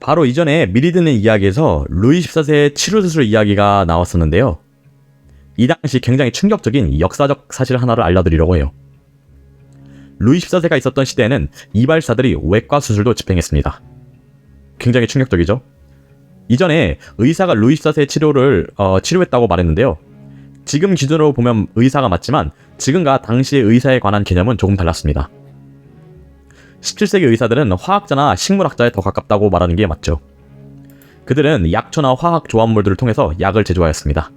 바로 이전에 미리 듣는 이야기에서 루이 14세의 치료수술 이야기가 나왔었는데요. 이 당시 굉장히 충격적인 역사적 사실 하나를 알려드리려고 해요. 루이 14세가 있었던 시대에는 이발사들이 외과 수술도 집행했습니다. 굉장히 충격적이죠? 이전에 의사가 루이 14세의 치료했다고 말했는데요. 지금 기준으로 보면 의사가 맞지만 지금과 당시의 의사에 관한 개념은 조금 달랐습니다. 17세기 의사들은 화학자나 식물학자에 더 가깝다고 말하는 게 맞죠. 그들은 약초나 화학 조합물들을 통해서 약을 제조하였습니다.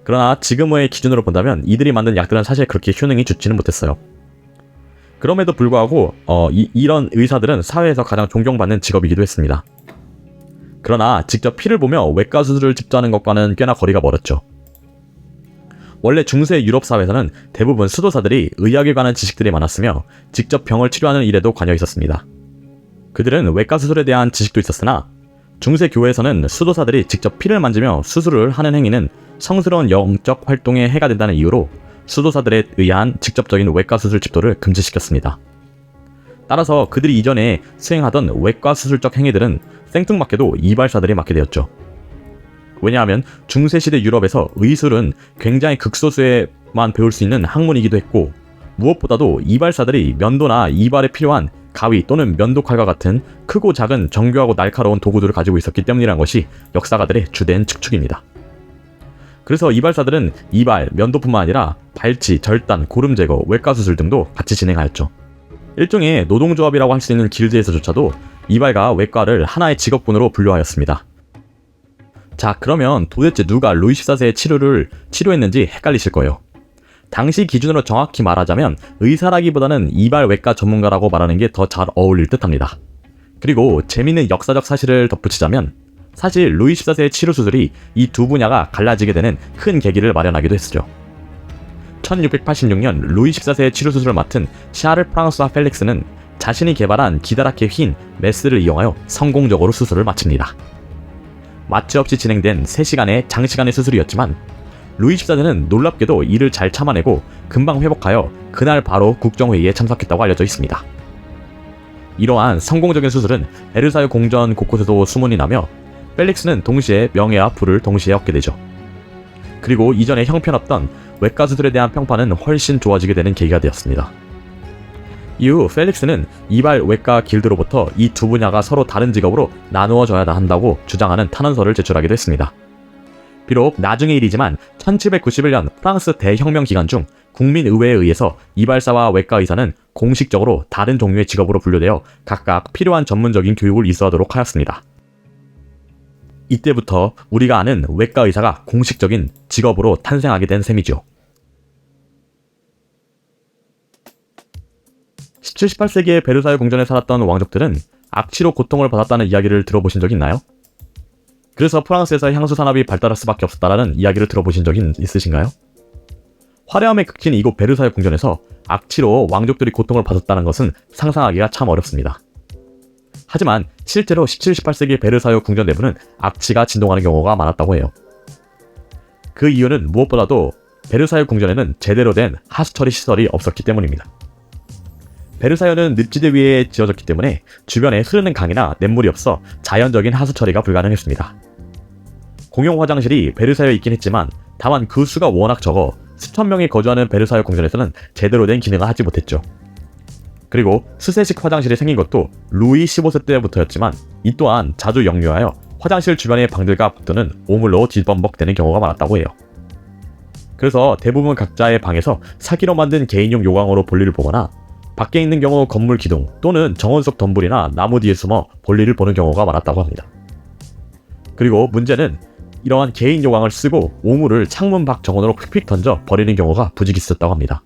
그러나 지금의 기준으로 본다면 이들이 만든 약들은 사실 그렇게 효능이 좋지는 못했어요. 그럼에도 불구하고 이런 의사들은 사회에서 가장 존경받는 직업이기도 했습니다. 그러나 직접 피를 보며 외과 수술을 집도하는 것과는 꽤나 거리가 멀었죠. 원래 중세 유럽 사회에서는 대부분 수도사들이 의학에 관한 지식들이 많았으며 직접 병을 치료하는 일에도 관여 있었습니다. 그들은 외과 수술에 대한 지식도 있었으나 중세 교회에서는 수도사들이 직접 피를 만지며 수술을 하는 행위는 성스러운 영적 활동에 해가 된다는 이유로 수도사들에 의한 직접적인 외과 수술 집도를 금지시켰습니다. 따라서 그들이 이전에 수행하던 외과 수술적 행위들은 생뚱맞게도 이발사들이 맡게 되었죠. 왜냐하면 중세시대 유럽에서 의술은 굉장히 극소수에만 배울 수 있는 학문이기도 했고, 무엇보다도 이발사들이 면도나 이발에 필요한 가위 또는 면도칼과 같은 크고 작은 정교하고 날카로운 도구들을 가지고 있었기 때문이라는 것이 역사가들의 주된 측축입니다. 그래서 이발사들은 이발, 면도뿐만 아니라 발치, 절단, 고름 제거, 외과 수술 등도 같이 진행하였죠. 일종의 노동조합이라고 할 수 있는 길드에서조차도 이발과 외과를 하나의 직업군으로 분류하였습니다. 자, 그러면 도대체 누가 루이 14세의 치료를 치료했는지 헷갈리실 거예요. 당시 기준으로 정확히 말하자면 의사라기보다는 이발 외과 전문가라고 말하는 게 더 잘 어울릴 듯 합니다. 그리고 재미있는 역사적 사실을 덧붙이자면 사실 루이 14세의 치료 수술이 이 두 분야가 갈라지게 되는 큰 계기를 마련하기도 했죠. 1686년 루이 14세의 치료 수술을 맡은 샤를 프랑스와 펠릭스는 자신이 개발한 기다랗게 휜 메스를 이용하여 성공적으로 수술을 마칩니다. 마취 없이 진행된 3시간의 장시간의 수술이었지만 루이 14세는 놀랍게도 이를 잘 참아내고 금방 회복하여 그날 바로 국정회의에 참석했다고 알려져 있습니다. 이러한 성공적인 수술은 베르사유 궁전 곳곳에도 소문이 나며 펠릭스는 동시에 명예와 부를 동시에 얻게 되죠. 그리고 이전에 형편없던 외과 수술에 대한 평판은 훨씬 좋아지게 되는 계기가 되었습니다. 이후 펠릭스는 이발 외과 길드로부터 이 두 분야가 서로 다른 직업으로 나누어져야 한다고 주장하는 탄원서를 제출하기도 했습니다. 비록 나중의 일이지만 1791년 프랑스 대혁명 기간 중 국민의회에 의해서 이발사와 외과 의사는 공식적으로 다른 종류의 직업으로 분류되어 각각 필요한 전문적인 교육을 이수하도록 하였습니다. 이때부터 우리가 아는 외과 의사가 공식적인 직업으로 탄생하게 된 셈이죠. 17, 18세기의 베르사유 궁전에 살았던 왕족들은 악취로 고통을 받았다는 이야기를 들어보신 적 있나요? 그래서 프랑스에서 향수 산업이 발달할 수밖에 없었다라는 이야기를 들어보신 적이 있으신가요? 화려함에 그친 이곳 베르사유 궁전에서 악취로 왕족들이 고통을 받았다는 것은 상상하기가 참 어렵습니다. 하지만 실제로 17, 18세기 베르사유 궁전 내부는 악취가 진동하는 경우가 많았다고 해요. 그 이유는 무엇보다도 베르사유 궁전에는 제대로 된 하수처리 시설이 없었기 때문입니다. 베르사유는 늪지대 위에 지어졌기 때문에 주변에 흐르는 강이나 냇물이 없어 자연적인 하수처리가 불가능했습니다. 공용 화장실이 베르사유에 있긴 했지만 다만 그 수가 워낙 적어 수천 명이 거주하는 베르사유 궁전에서는 제대로 된 기능을 하지 못했죠. 그리고 수세식 화장실이 생긴 것도 루이 15세 때부터였지만 이 또한 자주 역류하여 화장실 주변의 방들과 복도는 오물로 뒤범벅되는 경우가 많았다고 해요. 그래서 대부분 각자의 방에서 사기로 만든 개인용 요강으로 볼일을 보거나 밖에 있는 경우 건물 기둥 또는 정원 속 덤불이나 나무 뒤에 숨어 볼일을 보는 경우가 많았다고 합니다. 그리고 문제는 이러한 개인 요강을 쓰고 오물을 창문 밖 정원으로 휙휙 던져 버리는 경우가 부지기 있었다고 합니다.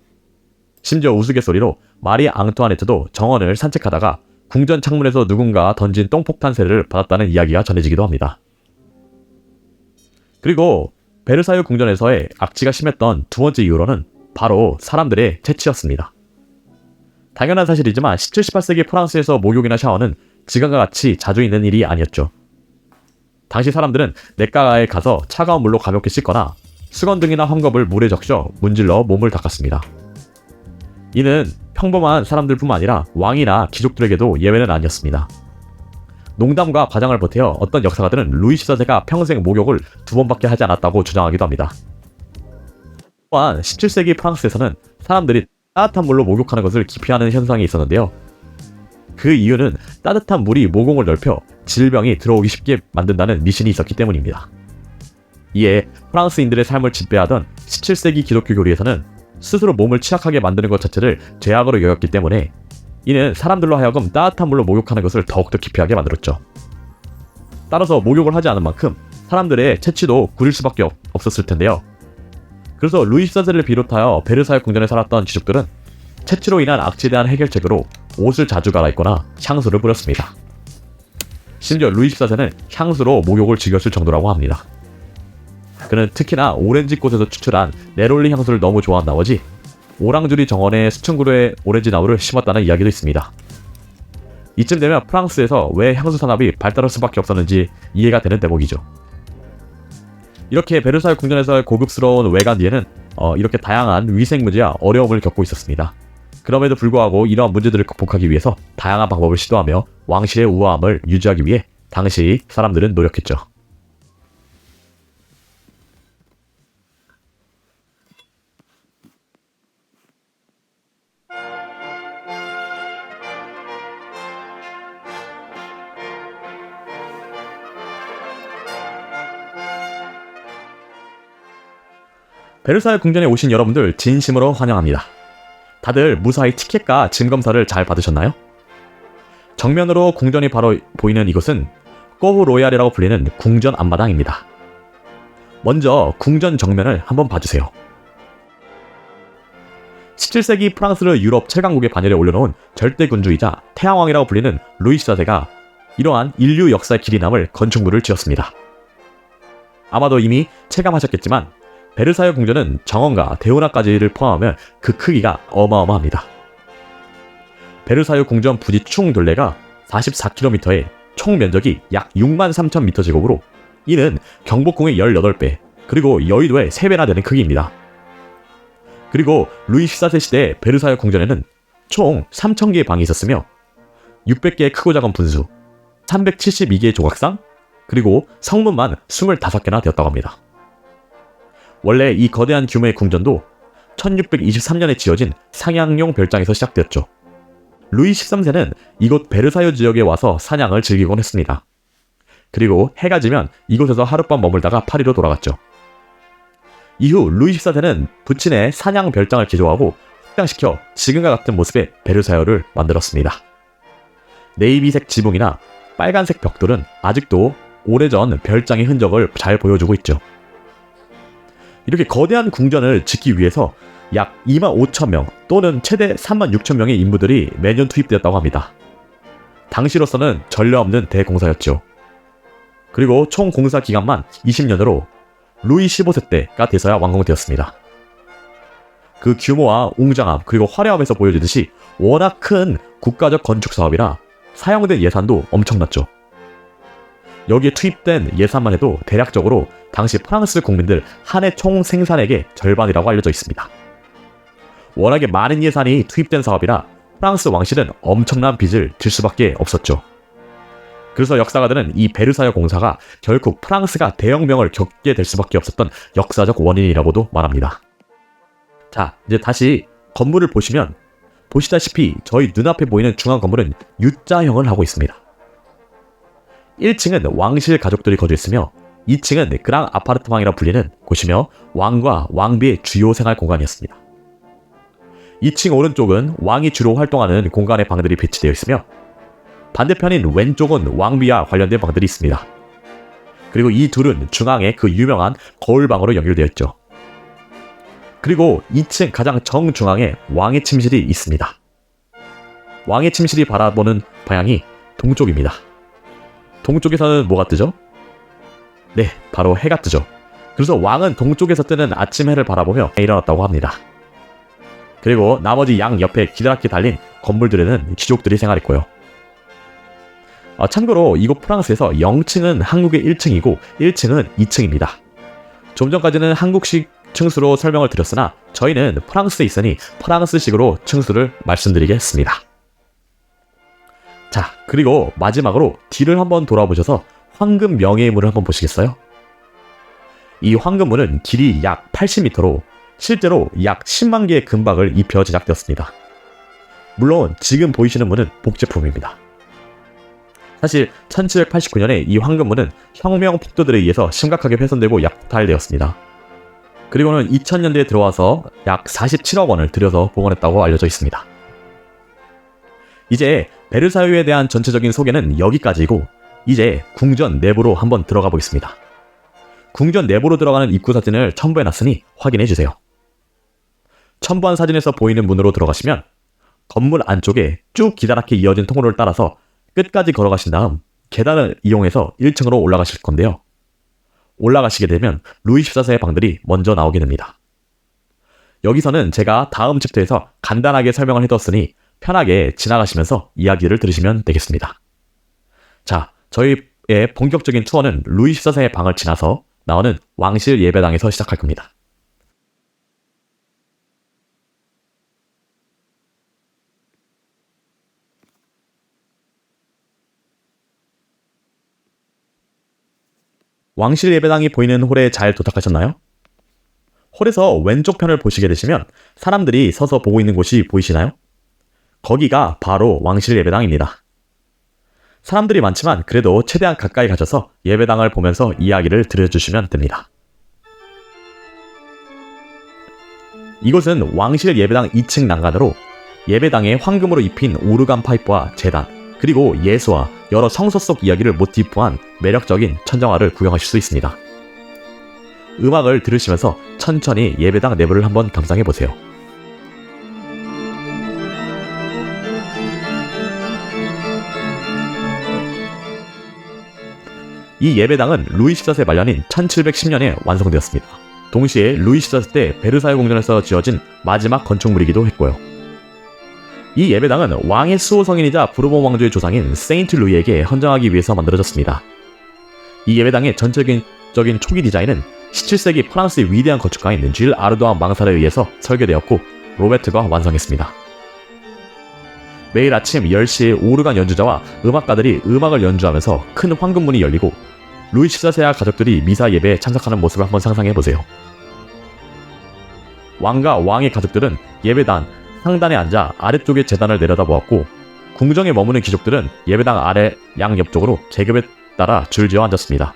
심지어 우스갯소리로 마리 앙투아네트도 정원을 산책하다가 궁전 창문에서 누군가 던진 똥폭탄 세례를 받았다는 이야기가 전해지기도 합니다. 그리고 베르사유 궁전에서의 악취가 심했던 두 번째 이유로는 바로 사람들의 채취였습니다. 당연한 사실이지만 17, 18세기 프랑스에서 목욕이나 샤워는 지금과 같이 자주 있는 일이 아니었죠. 당시 사람들은 냇가에 가서 차가운 물로 가볍게 씻거나 수건 등이나 헝겊을 물에 적셔 문질러 몸을 닦았습니다. 이는 평범한 사람들뿐만 아니라 왕이나 귀족들에게도 예외는 아니었습니다. 농담과 과장을 보태어 어떤 역사가들은 루이 14세가 평생 목욕을 2번밖에 하지 않았다고 주장하기도 합니다. 또한 17세기 프랑스에서는 사람들이 따뜻한 물로 목욕하는 것을 기피하는 현상이 있었는데요. 그 이유는 따뜻한 물이 모공을 넓혀 질병이 들어오기 쉽게 만든다는 미신이 있었기 때문입니다. 이에 프랑스인들의 삶을 지배하던 17세기 기독교 교리에서는 스스로 몸을 취약하게 만드는 것 자체를 죄악으로 여겼기 때문에 이는 사람들로 하여금 따뜻한 물로 목욕하는 것을 더욱더 기피하게 만들었죠. 따라서 목욕을 하지 않은 만큼 사람들의 체취도 구릴 수밖에 없었을 텐데요. 그래서 루이 14세를 비롯하여 베르사유 궁전에 살았던 귀족들은 체취로 인한 악취에 대한 해결책으로 옷을 자주 갈아입거나 향수를 뿌렸습니다. 심지어 루이 14세는 향수로 목욕을 즐겼을 정도라고 합니다. 그는 특히나 오렌지꽃에서 추출한 네롤리 향수를 너무 좋아한 나머지 오랑주리 정원에 수천 그루의 오렌지 나무를 심었다는 이야기도 있습니다. 이쯤 되면 프랑스에서 왜 향수 산업이 발달할 수밖에 없었는지 이해가 되는 대목이죠. 이렇게 베르사유 궁전에서의 고급스러운 외관 뒤에는 이렇게 다양한 위생 문제와 어려움을 겪고 있었습니다. 그럼에도 불구하고 이러한 문제들을 극복하기 위해서 다양한 방법을 시도하며 왕실의 우아함을 유지하기 위해 당시 사람들은 노력했죠. 베르사유 궁전에 오신 여러분들 진심으로 환영합니다. 다들 무사히 티켓과 짐 검사를 잘 받으셨나요? 정면으로 궁전이 바로 보이는 이곳은 꼬브 로얄이라고 불리는 궁전 앞마당입니다. 먼저 궁전 정면을 한번 봐주세요. 17세기 프랑스를 유럽 최강국의 반열에 올려놓은 절대군주이자 태양왕이라고 불리는 루이 14세가 이러한 인류 역사의 길이 남을 건축물을 지었습니다. 아마도 이미 체감하셨겠지만 베르사유 궁전은 정원과 대운하까지를 포함하면 그 크기가 어마어마합니다. 베르사유 궁전 부지 총 둘레가 44km에 총 면적이 약 63,000m 제곱으로 이는 경복궁의 18배, 그리고 여의도의 3배나 되는 크기입니다. 그리고 루이 14세 시대 베르사유 궁전에는 총 3,000개의 방이 있었으며 600개의 크고 작은 분수, 372개의 조각상, 그리고 성문만 25개나 되었다고 합니다. 원래 이 거대한 규모의 궁전도 1623년에 지어진 상향용 별장에서 시작되었죠. 루이 13세는 이곳 베르사유 지역에 와서 사냥을 즐기곤 했습니다. 그리고 해가 지면 이곳에서 하룻밤 머물다가 파리로 돌아갔죠. 이후 루이 14세는 부친의 사냥 별장을 개조하고 확장시켜 지금과 같은 모습의 베르사유를 만들었습니다. 네이비색 지붕이나 빨간색 벽돌은 아직도 오래전 별장의 흔적을 잘 보여주고 있죠. 이렇게 거대한 궁전을 짓기 위해서 약 25,000명 또는 최대 36,000명의 인부들이 매년 투입되었다고 합니다. 당시로서는 전례 없는 대공사였죠. 그리고 총 공사 기간만 20년으로 루이 15세 때가 돼서야 완공되었습니다. 그 규모와 웅장함 그리고 화려함에서 보여지듯이 워낙 큰 국가적 건축 사업이라 사용된 예산도 엄청났죠. 여기에 투입된 예산만 해도 대략적으로 당시 프랑스 국민들 한 해 총 생산액의 절반이라고 알려져 있습니다. 워낙에 많은 예산이 투입된 사업이라 프랑스 왕실은 엄청난 빚을 질 수밖에 없었죠. 그래서 역사가들은 이 베르사유 공사가 결국 프랑스가 대혁명을 겪게 될 수밖에 없었던 역사적 원인이라고도 말합니다. 자, 이제 다시 건물을 보시면 보시다시피 저희 눈앞에 보이는 중앙 건물은 U자형을 하고 있습니다. 1층은 왕실 가족들이 거주했으며 2층은 그랑 아파르트망이라 불리는 곳이며 왕과 왕비의 주요 생활 공간이었습니다. 2층 오른쪽은 왕이 주로 활동하는 공간의 방들이 배치되어 있으며 반대편인 왼쪽은 왕비와 관련된 방들이 있습니다. 그리고 이 둘은 중앙에 그 유명한 거울방으로 연결되어 있죠. 그리고 2층 가장 정중앙에 왕의 침실이 있습니다. 왕의 침실이 바라보는 방향이 동쪽입니다. 동쪽에서는 뭐가 뜨죠? 네, 바로 해가 뜨죠. 그래서 왕은 동쪽에서 뜨는 아침 해를 바라보며 일어났다고 합니다. 그리고 나머지 양 옆에 기다랗게 달린 건물들에는 귀족들이 생활했고요. 참고로 이곳 프랑스에서 0층은 한국의 1층이고 1층은 2층입니다. 좀 전까지는 한국식 층수로 설명을 드렸으나 저희는 프랑스에 있으니 프랑스식으로 층수를 말씀드리겠습니다. 자, 그리고 마지막으로 뒤를 한번 돌아보셔서 황금 명예의 문을 한번 보시겠어요? 이 황금문은 길이 약 80m로 실제로 약 10만 개의 금박을 입혀 제작되었습니다. 물론 지금 보이시는 문은 복제품입니다. 사실 1789년에 이 황금문은 혁명 폭도들에 의해서 심각하게 훼손되고 약탈되었습니다. 그리고는 2000년대에 들어와서 약 47억 원을 들여서 복원했다고 알려져 있습니다. 이제 베르사유에 대한 전체적인 소개는 여기까지이고 이제 궁전 내부로 한번 들어가 보겠습니다. 궁전 내부로 들어가는 입구 사진을 첨부해놨으니 확인해주세요. 첨부한 사진에서 보이는 문으로 들어가시면 건물 안쪽에 쭉 기다랗게 이어진 통로를 따라서 끝까지 걸어가신 다음 계단을 이용해서 1층으로 올라가실 건데요. 올라가시게 되면 루이 14세의 방들이 먼저 나오게 됩니다. 여기서는 제가 다음 챕터에서 간단하게 설명을 해뒀으니 편하게 지나가시면서 이야기를 들으시면 되겠습니다. 자, 저희의 본격적인 투어는 루이 14세의 방을 지나서 나오는 왕실 예배당에서 시작할 겁니다. 왕실 예배당이 보이는 홀에 잘 도착하셨나요? 홀에서 왼쪽 편을 보시게 되시면 사람들이 서서 보고 있는 곳이 보이시나요? 거기가 바로 왕실 예배당입니다. 사람들이 많지만 그래도 최대한 가까이 가셔서 예배당을 보면서 이야기를 들려주시면 됩니다. 이곳은 왕실 예배당 2층 난간으로 예배당에 황금으로 입힌 오르간 파이프와 제단, 그리고 예수와 여러 성서 속 이야기를 모티프한 매력적인 천정화를 구경하실 수 있습니다. 음악을 들으시면서 천천히 예배당 내부를 한번 감상해보세요. 이 예배당은 루이 14세 말년인 1710년에 완성되었습니다. 동시에 루이 14세 때 베르사유 궁전에서 지어진 마지막 건축물이기도 했고요. 이 예배당은 왕의 수호성인이자 부르본 왕조의 조상인 세인트 루이에게 헌정하기 위해서 만들어졌습니다. 이 예배당의 전체적인 초기 디자인은 17세기 프랑스의 위대한 건축가인 질 아르도안 망살에 의해서 설계되었고 로베트가 완성했습니다. 매일 아침 10시에 오르간 연주자와 음악가들이 음악을 연주하면서 큰 황금문이 열리고 루이 14세와 가족들이 미사 예배에 참석하는 모습을 한번 상상해보세요. 왕과 왕의 가족들은 예배당 상단에 앉아 아래쪽의 제단을 내려다보았고 궁정에 머무는 귀족들은 예배당 아래 양옆쪽으로 계급에 따라 줄지어 앉았습니다.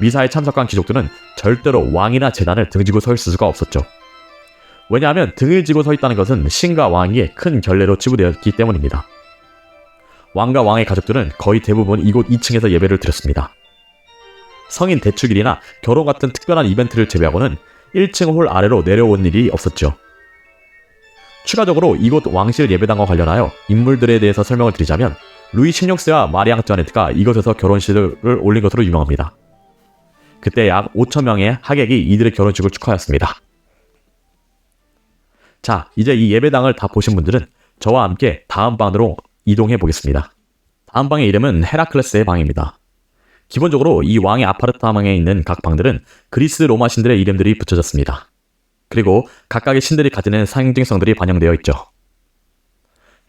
미사에 참석한 귀족들은 절대로 왕이나 제단을 등지고 서 있을 수가 없었죠. 왜냐하면 등을 지고 서 있다는 것은 신과 왕위의 큰 결례로 치부되었기 때문입니다. 왕과 왕의 가족들은 거의 대부분 이곳 2층에서 예배를 드렸습니다. 성인 대축일이나 결혼 같은 특별한 이벤트를 제외하고는 1층 홀 아래로 내려온 일이 없었죠. 추가적으로 이곳 왕실 예배당과 관련하여 인물들에 대해서 설명을 드리자면 루이 16세와 마리 앙투아네트가 이곳에서 결혼식을 올린 것으로 유명합니다. 그때 약 5,000명의 하객이 이들의 결혼식을 축하하였습니다. 자, 이제 이 예배당을 다 보신 분들은 저와 함께 다음 방으로 이동해 보겠습니다. 다음 방의 이름은 헤라클레스의 방입니다. 기본적으로 이 왕의 아파르타망에 있는 각 방들은 그리스 로마 신들의 이름들이 붙여졌습니다. 그리고 각각의 신들이 가지는 상징성들이 반영되어 있죠.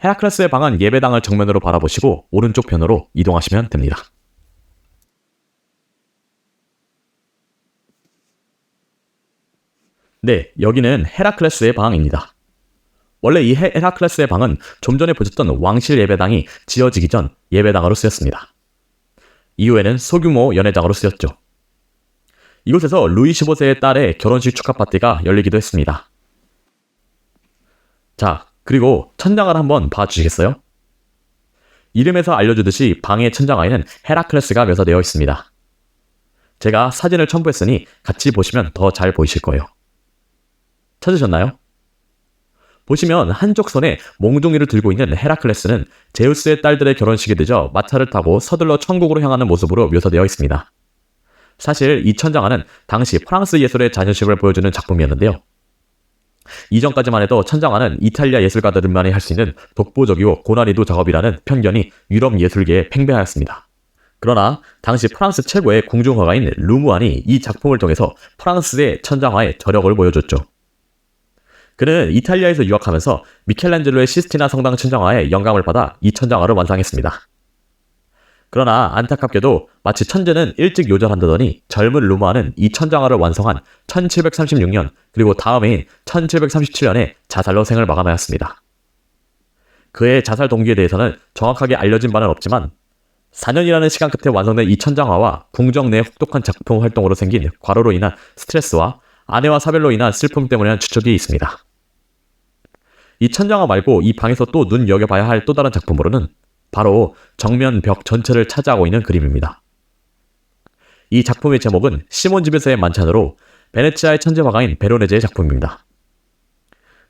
헤라클레스의 방은 예배당을 정면으로 바라보시고 오른쪽 편으로 이동하시면 됩니다. 네, 여기는 헤라클레스의 방입니다. 원래 이 헤라클레스의 방은 좀 전에 보셨던 왕실 예배당이 지어지기 전 예배당으로 쓰였습니다. 이후에는 소규모 연회장으로 쓰였죠. 이곳에서 루이 15세의 딸의 결혼식 축하 파티가 열리기도 했습니다. 자, 그리고 천장을 한번 봐주시겠어요? 이름에서 알려주듯이 방의 천장화에는 헤라클레스가 묘사되어 있습니다. 제가 사진을 첨부했으니 같이 보시면 더 잘 보이실 거예요. 찾으셨나요? 보시면 한쪽 손에 몽둥이를 들고 있는 헤라클레스는 제우스의 딸들의 결혼식에 늦어 마차를 타고 서둘러 천국으로 향하는 모습으로 묘사되어 있습니다. 사실 이 천장화는 당시 프랑스 예술의 자존심을 보여주는 작품이었는데요. 이전까지만 해도 천장화는 이탈리아 예술가들만이 할 수 있는 독보적이고 고난이도 작업이라는 편견이 유럽 예술계에 팽배하였습니다. 그러나 당시 프랑스 최고의 궁중화가인 르무안이 이 작품을 통해서 프랑스의 천장화의 저력을 보여줬죠. 그는 이탈리아에서 유학하면서 미켈란젤로의 시스티나 성당 천장화에 영감을 받아 이 천장화를 완성했습니다. 그러나 안타깝게도 마치 천재는 일찍 요절한다더니 젊은 루마는 이 천장화를 완성한 1736년 그리고 다음해인 1737년에 자살로 생을 마감하였습니다. 그의 자살 동기에 대해서는 정확하게 알려진 바는 없지만 4년이라는 시간 끝에 완성된 이 천장화와 궁정 내 혹독한 작품 활동으로 생긴 과로로 인한 스트레스와 아내와 사별로 인한 슬픔 때문이라는 추측이 있습니다. 이 천장화 말고 이 방에서 또 눈여겨봐야 할 또 다른 작품으로는 바로 정면 벽 전체를 차지하고 있는 그림입니다. 이 작품의 제목은 시몬 집에서의 만찬으로 베네치아의 천재 화가인 베로네제의 작품입니다.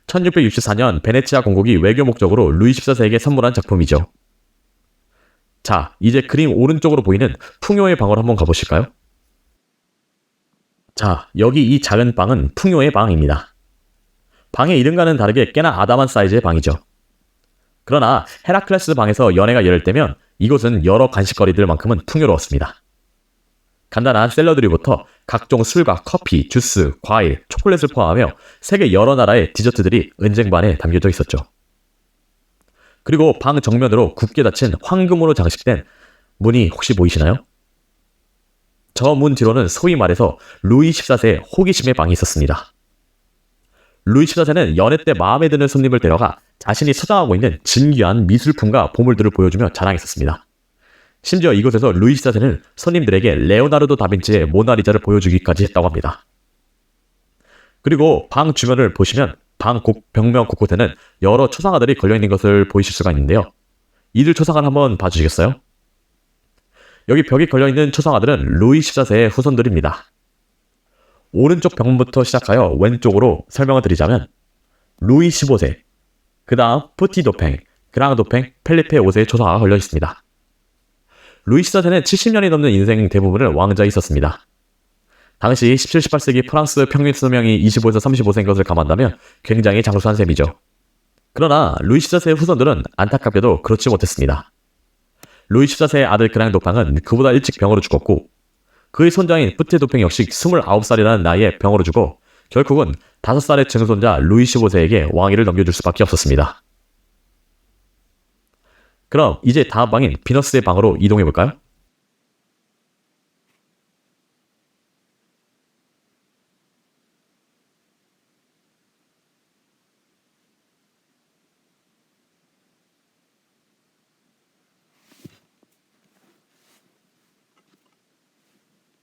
1664년 베네치아 공국이 외교 목적으로 루이 14세에게 선물한 작품이죠. 자, 이제 그림 오른쪽으로 보이는 풍요의 방으로 한번 가보실까요? 자, 여기 이 작은 방은 풍요의 방입니다. 방의 이름과는 다르게 꽤나 아담한 사이즈의 방이죠. 그러나 헤라클레스 방에서 연회가 열릴 때면 이곳은 여러 간식거리들만큼은 풍요로웠습니다. 간단한 샐러드류부터 각종 술과 커피, 주스, 과일, 초콜릿을 포함하며 세계 여러 나라의 디저트들이 은쟁반에 담겨져 있었죠. 그리고 방 정면으로 굽게 닫힌 황금으로 장식된 문이 혹시 보이시나요? 저 문 뒤로는 소위 말해서 루이 14세의 호기심의 방이 있었습니다. 루이 14세는 연회 때 마음에 드는 손님을 데려가 자신이 소장하고 있는 진귀한 미술품과 보물들을 보여주며 자랑했었습니다. 심지어 이곳에서 루이 14세는 손님들에게 레오나르도 다빈치의 모나리자를 보여주기까지 했다고 합니다. 그리고 방 주변을 보시면 방 벽면 곳곳에는 여러 초상화들이 걸려있는 것을 보이실 수가 있는데요. 이들 초상화를 한번 봐주시겠어요? 여기 벽에 걸려있는 초상화들은 루이 14세의 후손들입니다. 오른쪽 벽부터 시작하여 왼쪽으로 설명을 드리자면 루이 15세, 그 다음 푸티 도팽, 그랑 도팽, 펠리페 5세의 초상화가 걸려 있습니다. 루이 14세는 70년이 넘는 인생 대부분을 왕좌에 있었습니다. 당시 17, 18세기 프랑스 평균 수명이 25에서 35세인 것을 감안한다면 굉장히 장수한 셈이죠. 그러나 루이 14세의 후손들은 안타깝게도 그렇지 못했습니다. 루이 14세의 아들 그랑 도팽은 그보다 일찍 병으로 죽었고 그의 손자인 푸티 도팽 역시 29살이라는 나이에 병으로 죽어 결국은 5살의 증손자 루이 15세에게 왕위를 넘겨줄 수밖에 없었습니다. 그럼 이제 다음 방인 비너스의 방으로 이동해볼까요?